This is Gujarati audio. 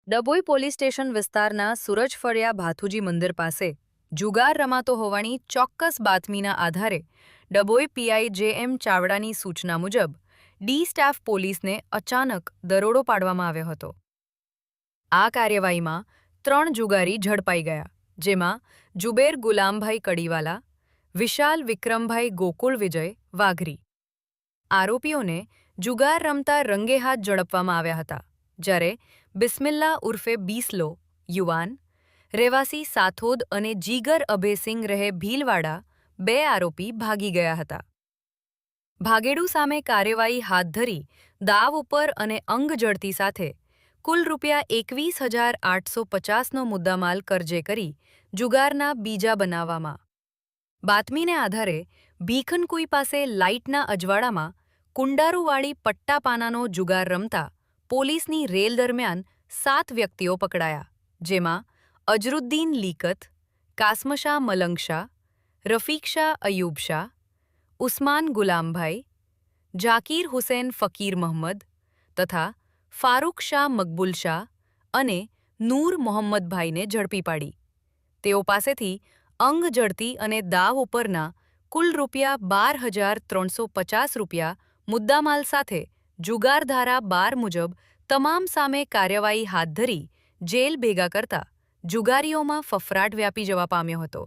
ડભોઈ પોલીસ સ્ટેશન વિસ્તારના સુરજફળિયા ભાથુજી મંદિર પાસે જુગાર રમાતો હોવાની ચોક્કસ બાતમીના આધારે ડભોઈ પીઆઈ જે.એમ. ચાવડાની સૂચના મુજબ ડી સ્ટાફ પોલીસને અચાનક દરોડો પાડવામાં આવ્યો હતો. આ કાર્યવાહીમાં 3 જુગારી ઝડપાઈ ગયા, જેમાં જુબેર ગુલામભાઈ કડીવાલા, વિશાલ વિક્રમભાઈ ગોકુળ વિજય વાઘરી. આરોપીઓને જુગાર રમતા રંગેહાથ ઝડપવામાં આવ્યા હતા, જ્યારે બિસ્મિલ્લા ઉર્ફે બીસલો, યુવાન, રહેવાસી સાથોદ અને જીગર અભયસિંહ રહે ભીલવાડા 2 આરોપી ભાગી ગયા હતા. ભાગેડુ સામે કાર્યવાહી હાથ ધરી દાવ ઉપર અને અંગ ઝડતી સાથે કુલ ₹21,850નો મુદ્દામાલ કબજે કરી જુગારના બીજા બનાવવામાં. બાતમીને આધારે ભીખનકુઈ પાસે લાઇટના અજવાળામાં કુંડારુવાળી પટ્ટાપાનાનો જુગાર રમતા પોલીસની રેલ દરમિયાન 7 વ્યક્તિઓ પકડાયા, જેમાં અજરુદ્દીન લીકત, કાસમશા મલંગશા, રફીકશા અયુબશા, ઉસ્માન ગુલામભાઈ, જાકીર હુસૈન ફકીર મહમદ તથા ફારૂક શાહ મકબૂલ શાહ અને નૂર મોહમ્મદભાઈને ઝડપી પાડી. તેઓ પાસેથી અંગ ઝડતી અને દાવ ઉપરના કુલ ₹12,350 મુદ્દામાલ સાથે જુગાર ધારા 12 મુજબ તમામ સામે કાર્યવાહી હાથ ધરી જેલ ભેગા કરતા જુગારીઓમાં ફફડાટ વ્યાપી જવા પામ્યો હતો.